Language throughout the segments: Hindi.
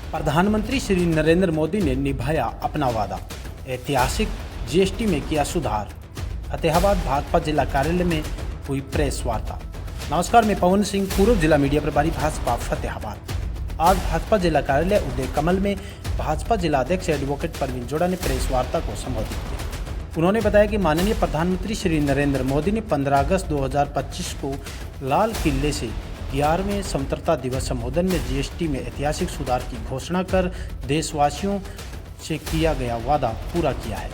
प्रधानमंत्री श्री नरेंद्र मोदी ने निभाया अपना वादा, ऐतिहासिक जीएसटी में किया सुधार। फतेहाबाद भाजपा जिला कार्यालय में हुई प्रेस वार्ता। नमस्कार, मैं पवन सिंह, पूर्व जिला मीडिया प्रभारी भाजपा फतेहाबाद। आज भाजपा जिला कार्यालय उदय कमल में भाजपा जिला अध्यक्ष एडवोकेट परवीन जोड़ा ने प्रेस वार्ता को संबोधित किया। उन्होंने बताया कि माननीय प्रधानमंत्री श्री नरेंद्र मोदी ने 15 अगस्त 2025 को लाल किले से 11वें स्वतंत्रता दिवस संबोधन में जीएसटी में ऐतिहासिक सुधार की घोषणा कर देशवासियों से किया गया वादा पूरा किया है।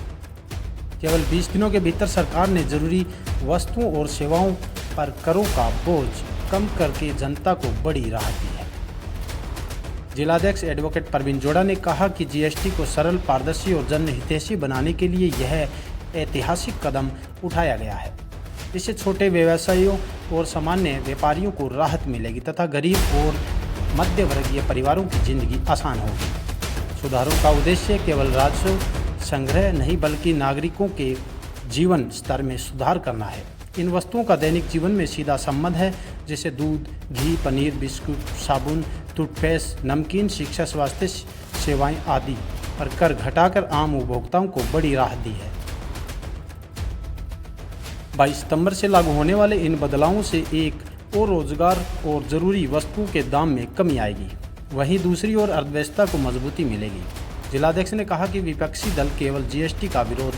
केवल 20 दिनों के भीतर सरकार ने जरूरी वस्तुओं और सेवाओं पर करों का बोझ कम करके जनता को बड़ी राहत दी है। जिलाध्यक्ष एडवोकेट परवीन जोड़ा ने कहा कि जीएसटी को सरल, पारदर्शी और जनहितैषी बनाने के लिए यह ऐतिहासिक कदम उठाया गया है। इससे छोटे व्यवसायियों और सामान्य व्यापारियों को राहत मिलेगी तथा गरीब और मध्य वर्गीय परिवारों की जिंदगी आसान होगी। सुधारों का उद्देश्य केवल राजस्व संग्रह नहीं बल्कि नागरिकों के जीवन स्तर में सुधार करना है। इन वस्तुओं का दैनिक जीवन में सीधा संबंध है, जैसे दूध, घी, पनीर, बिस्कुट, साबुन, टूथपेस्ट, नमकीन, शिक्षा, स्वास्थ्य सेवाएं आदि पर कर घटाकर आम उपभोक्ताओं को बड़ी राहत दी है। 22 सितंबर से लागू होने वाले इन बदलावों से एक और रोजगार और जरूरी वस्तुओं के दाम में कमी आएगी, वहीं दूसरी ओर अर्थव्यवस्था को मजबूती मिलेगी। जिलाध्यक्ष ने कहा कि विपक्षी दल केवल जीएसटी का विरोध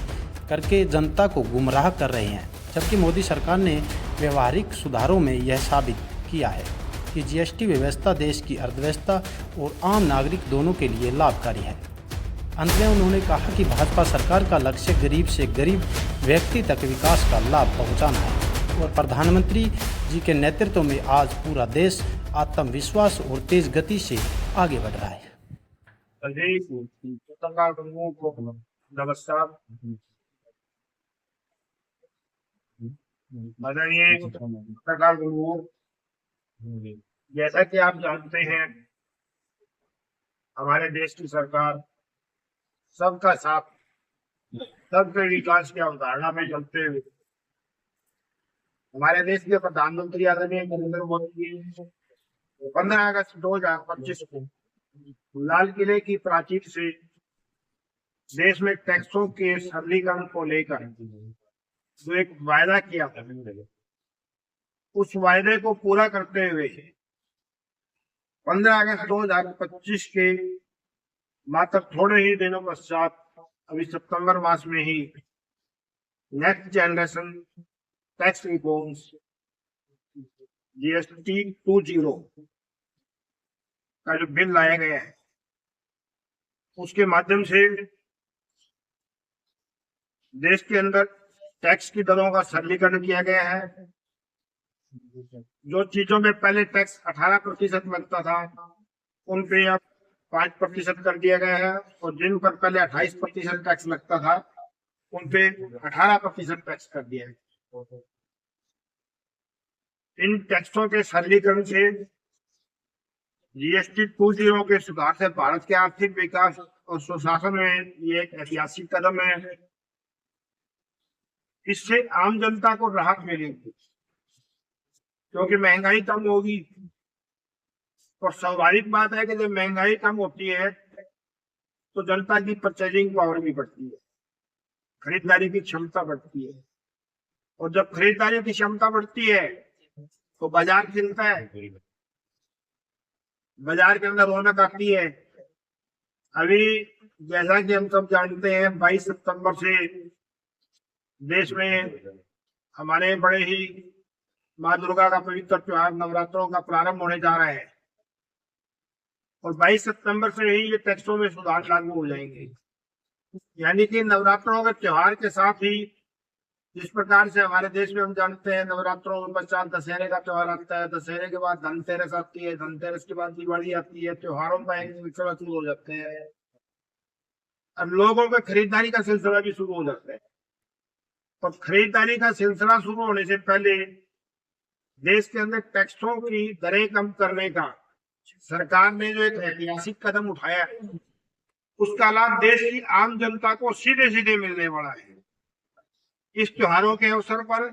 करके जनता को गुमराह कर रहे हैं, जबकि मोदी सरकार ने व्यवहारिक सुधारों में यह साबित किया है कि जीएसटी व्यवस्था देश की अर्थव्यवस्था और आम नागरिक दोनों के लिए लाभकारी है। अंत में उन्होंने कहा कि भाजपा सरकार का लक्ष्य गरीब से गरीब व्यक्ति तक विकास का लाभ पहुंचाना है और प्रधानमंत्री जी के नेतृत्व में आज पूरा देश आत्मविश्वास और तेज गति से आगे बढ़ रहा है। नमस्कार। आदरणीय पत्रकार बंधुओं, जैसा कि आप जानते हैं, हमारे देश की सरकार सबका साथ, सबके विकास की अवधारणा में चलते हुए हमारे देश के प्रधानमंत्री आदरणीय नरेंद्र मोदी जी 15 अगस्त 2025 को लाल किले की प्राचीर से देश में टैक्सों के सरलीकरण को लेकर जो एक वायदा किया था, उस वायदे को पूरा करते हुए 15 अगस्त 2025 के मात्र थोड़े ही दिनों पश्चात अभी सितंबर मास में ही next generation tax reforms GST 2.0 का जो बिल लाया गया है, उसके माध्यम से देश के अंदर टैक्स की दरों का सरलीकरण किया गया है। जो चीजों में पहले टैक्स 18% लगता था, उन पे अब 5% कर दिया गया है और जिन पर पहले 28% टैक्स लगता था, उन पे 18% टैक्स कर दिया है। इन टैक्सों के सरलीकरण से जीएसटी 2.0 के सुधार से भारत के आर्थिक विकास और सुशासन में ये एक ऐतिहासिक कदम है। इससे आम जनता को राहत मिलेगी, क्योंकि महंगाई कम होगी और स्वाभाविक बात है कि जब महंगाई कम होती है तो जनता की परचेजिंग पावर भी बढ़ती है, खरीदारी की क्षमता बढ़ती है, और जब खरीदारी की क्षमता बढ़ती है तो बाजार खिलता है, बाजार के अंदर रौनक आती है। अभी जैसा कि हम सब जानते हैं, 22 सितंबर से देश में हमारे बड़े ही माँ दुर्गा का पवित्र त्योहार नवरात्रों का प्रारंभ होने जा रहा है और 22 सितंबर से ही ये टैक्सों में सुधार लागू हो जाएंगे। यानी कि नवरात्रों के त्योहार के साथ ही जिस प्रकार से हमारे देश में हम जानते हैं, नवरात्रों के पश्चात दशहरे का त्योहार आता है, दशहरे के बाद धनतेरस आती है, धनतेरस के बाद दिवाली आती है, त्योहारों का एक सिलसिला शुरू हो जाते हैं। अब लोगों के खरीदारी का सिलसिला भी शुरू हो जाता है और खरीदारी का सिलसिला शुरू होने से पहले देश के अंदर टैक्सों की दरें कम करने का सरकार ने जो एक ऐतिहासिक कदम उठाया है, उसका लाभ देश की आम जनता को सीधे सीधे मिलने वाला है। इस त्योहारों के अवसर पर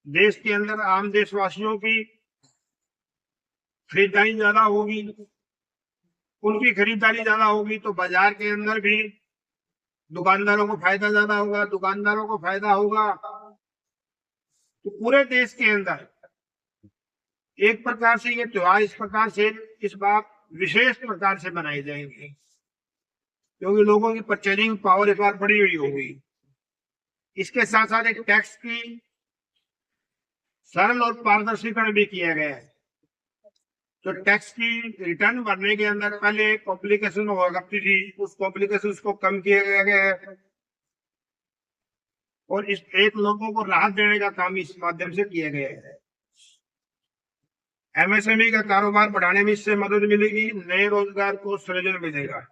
देश के अंदर आम देशवासियों की खरीदारी ज्यादा होगी, उनकी खरीदारी ज्यादा होगी तो बाजार के अंदर भी दुकानदारों को फायदा ज्यादा होगा, दुकानदारों को फायदा होगा तो पूरे देश के अंदर एक प्रकार से ये त्योहार इस प्रकार से इस बार विशेष प्रकार से मनाए जाएंगे क्योंकि लोगों की परचेजिंग पावर इस बार बढ़ी हुई होगी। इसके साथ साथ एक टैक्स की सरल और पारदर्शीकरण भी किया गया है। तो टैक्स की रिटर्न भरने के अंदर पहले कॉम्प्लिकेशन हुआ करती थी, उस कॉम्प्लिकेशन को कम किया गया है और इस एक लोगों को राहत देने का काम इस माध्यम से किया गया है। एमएसएमई का कारोबार बढ़ाने में इससे मदद मिलेगी, नए रोजगार को सृजन मिलेगा,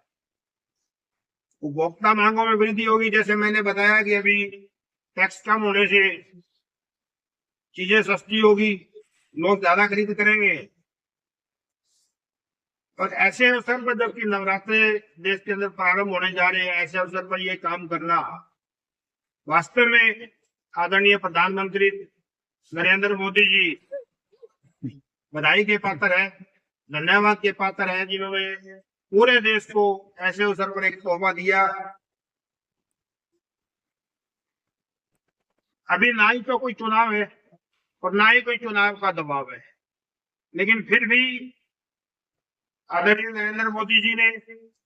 उपभोक्ता मांगों में वृद्धि होगी। जैसे मैंने बताया कि अभी टैक्स कम होने से चीजें सस्ती होगी, लोग ज्यादा खरीद करेंगे और ऐसे अवसर पर जबकि नवरात्रे देश के अंदर प्रारंभ होने जा रहे हैं, ऐसे अवसर पर ये काम करना वास्तव में आदरणीय प्रधानमंत्री नरेंद्र मोदी जी बधाई के पात्र है, धन्यवाद के पात्र है, जिन्होंने पूरे देश को ऐसे अवसर पर एक तोहफा दिया। अभी ना ही तो कोई चुनाव है और ना ही कोई चुनाव का दबाव है, लेकिन फिर भी आदरणीय नरेंद्र मोदी जी ने,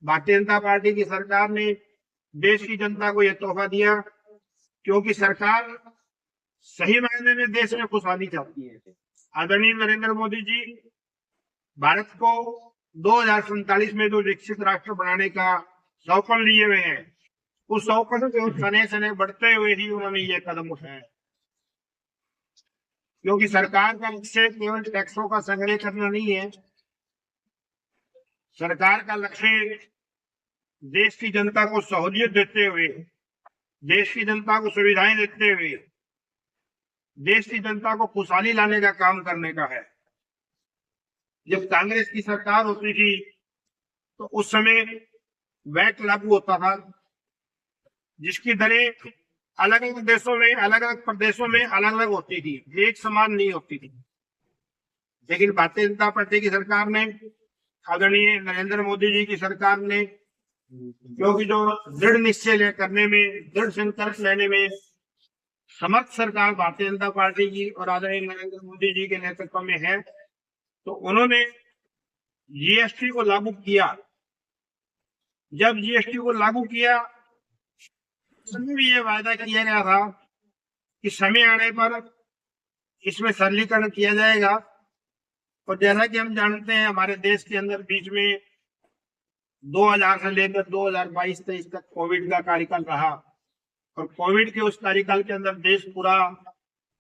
भारतीय जनता पार्टी की सरकार ने देश की जनता को यह तोहफा दिया क्योंकि सरकार सही मायने में देश में खुशहाली चाहती है। आदरणीय नरेंद्र मोदी जी भारत को 2047 में जो विकसित राष्ट्र बनाने का सौंपन लिए हुए हैं, उस सौंपन को सने सने बढ़ते हुए ही उन्होंने ये कदम उठाया क्योंकि सरकार का लक्ष्य केवल टैक्सों का संग्रह करना नहीं है। सरकार का लक्ष्य देश की जनता को सहूलियत देते हुए, देश की जनता को सुविधाएं देते हुए, देश की जनता को खुशहाली लाने का काम करने का है। जब कांग्रेस की सरकार होती थी तो उस समय वैट लागू होता था, जिसकी दरें अलग अलग देशों में, अलग अलग प्रदेशों में अलग अलग होती थी, एक समान नहीं होती थी। लेकिन भारतीय जनता पार्टी की सरकार ने, आदरणीय नरेंद्र मोदी जी की सरकार ने, क्योंकि जो दृढ़ निश्चय करने में, दृढ़ संकल्प लेने में समर्थ सरकार भारतीय जनता पार्टी की और आदरणीय नरेंद्र मोदी जी के नेतृत्व में है, तो उन्होंने जीएसटी को लागू किया। जब जीएसटी को लागू किया उसमें भी ये वायदा किया गया था कि समय आने पर इसमें सरलीकरण किया जाएगा। और जैसा कि हम जानते हैं हमारे देश के अंदर बीच में 2000 से लेकर 2022-23 तक कोविड का कार्यकाल रहा और कोविड के उस कार्यकाल के अंदर देश पूरा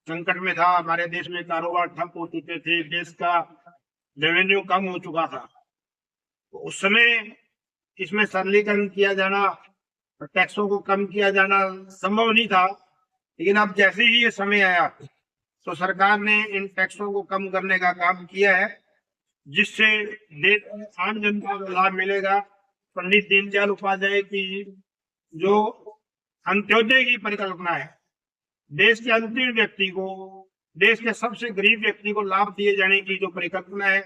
संकट में था। हमारे देश में कारोबार ठप हो चुके थे, देश का रेवेन्यू कम हो चुका था। तो उस समय इसमें सरलीकरण किया जाना और टैक्सों को कम किया जाना संभव नहीं था। लेकिन अब जैसे ही ये समय आया तो सरकार ने इन टैक्सों को कम करने का काम किया है, जिससे देश में आम जनता को लाभ मिलेगा। पंडित दीनदयाल उपाध्याय की जो अंत्योदय की परिकल्पना है, देश के अंतिम व्यक्ति को, देश के सबसे गरीब व्यक्ति को लाभ दिए जाने की जो परिकल्पना है,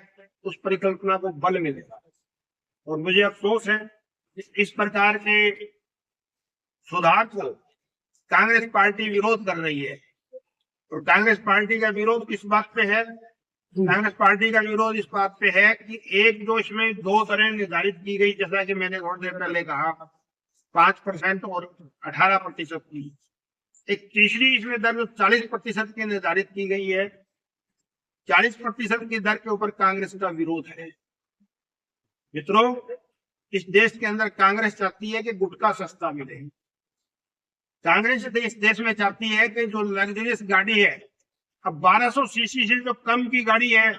उस परिकल्पना को बल मिलेगा। और मुझे अफसोस है इस प्रकार के सुधार को कांग्रेस पार्टी विरोध कर रही है। और कांग्रेस पार्टी का विरोध किस बात पे है? कांग्रेस पार्टी का विरोध इस बात पे है कि एक जो इसमें दो दरें निर्धारित की गई, जैसा कि मैंने थोड़ी देर पहले कहा, 5% और 18% की, एक तीसरी इसमें दर 40% की निर्धारित की गई है। 40% की दर के ऊपर कांग्रेस का विरोध है। मित्रों, इस देश के अंदर कांग्रेस चाहती है कि गुटखा सस्ता मिले। कांग्रेस देश में चाहती है कि जो लग्जरियस गाड़ी है, अब 1200 सीसी से जो कम की गाड़ी है,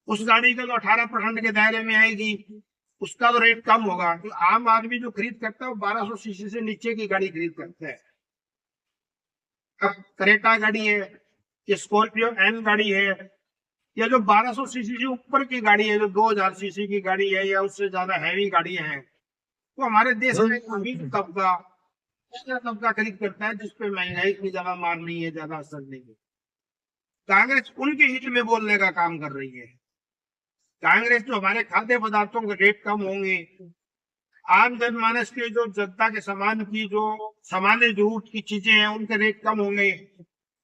उस गाड़ी का तो 18% के दायरे में आएगी, उसका तो रेट कम होगा। तो आम आदमी जो खरीद करता है वो 1200 सीसी से नीचे की गाड़ी खरीद करता है। अब क्रेटा गाड़ी है, स्कॉर्पियो एन गाड़ी है, या जो 1200 सीसी से ऊपर की गाड़ी है, जो 2000 सीसी की गाड़ी है या उससे ज्यादा हैवी गाड़ी है, तो हमारे देश में अमीर तबका खरीद करता है, जिसपे महंगाई की ज्यादा मार नहीं है, ज्यादा असर नहीं है। कांग्रेस उनके हित में बोलने का काम कर रही है। कांग्रेस जो हमारे खाद्य पदार्थों के रेट कम होंगे, आम जनमानस के जो जनता के सामान की जो सामान्य जरूरत की चीजें हैं उनके रेट कम होंगे,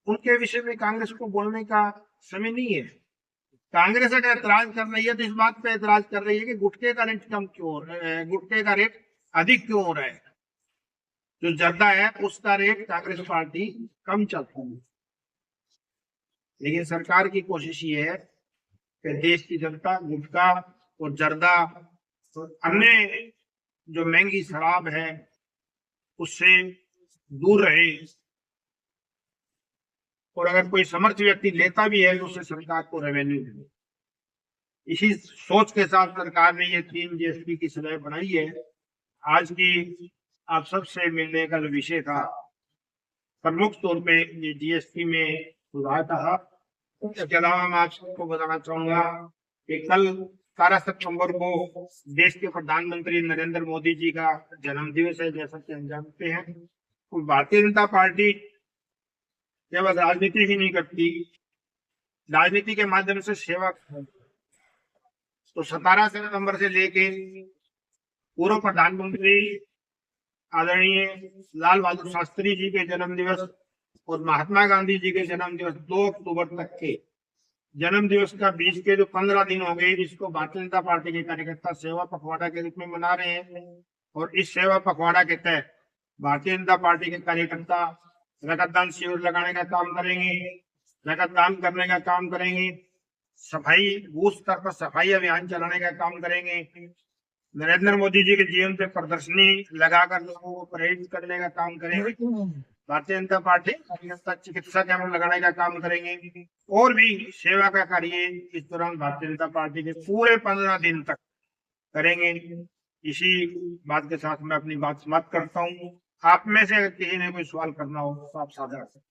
उनके विषय में कांग्रेस को बोलने का समय नहीं है। कांग्रेस अगर एतराज कर रही है तो इस बात पे एतराज कर रही है कि गुटखे का रेट कम क्यों हो रहा है, गुटखे का रेट अधिक क्यों हो रहा है। जो जर्दा है उसका रेट कांग्रेस पार्टी कम चलता है, लेकिन सरकार की कोशिश ये है कि देश की जनता गुटखा और जर्दा और अन्य जो महंगी शराब है उससे दूर रहे, और अगर कोई समर्थ व्यक्ति लेता भी है तो उससे सरकार को रेवेन्यू मिले। इसी सोच के साथ सरकार ने ये 3 जीएसटी की स्लैब बनाई है। आज की आप सबसे मिलने का जो विषय था, प्रमुख तौर पे ये जीएसटी में सुधार था। इसके अलावा मैं आप सबको बताना चाहूंगा कि कल 17 सितंबर को देश के प्रधानमंत्री नरेंद्र मोदी जी का जन्मदिवस है। जैसा कि हम जानते हैं, तो भारतीय जनता पार्टी केवल राजनीति ही नहीं करती, राजनीति के माध्यम से सेवा। तो 17 सितंबर से लेके पूर्व प्रधानमंत्री आदरणीय लाल बहादुर शास्त्री जी के जन्म दिवस और महात्मा गांधी जी के जन्म दिवस 2 अक्टूबर तक के जन्म दिवस का बीच के जो 15 दिन हो गए, जिसको भारतीय जनता पार्टी के कार्यकर्ता सेवा पखवाड़ा के रूप में मना रहे हैं। और इस सेवा पखवाड़ा के तहत भारतीय जनता पार्टी के कार्यकर्ता रक्तदान शिविर लगाने का काम करेंगे, रक्तदान करने का काम करेंगे, सफाई बूथ स्तर पर सफाई अभियान चलाने का काम करेंगे, नरेंद्र मोदी जी के जीवन पे प्रदर्शनी लगाकर लोगों को प्रेरित करने का काम करेंगे, भारतीय जनता पार्टी चिकित्सा कैंप लगाने का काम करेंगे, और भी सेवा का कार्य इस दौरान भारतीय जनता पार्टी के पूरे 15 दिन तक करेंगे। इसी बात के साथ मैं अपनी बात समाप्त करता हूँ। आप में से अगर किसी ने कोई सवाल करना हो तो आप साझा कर सकते हैं।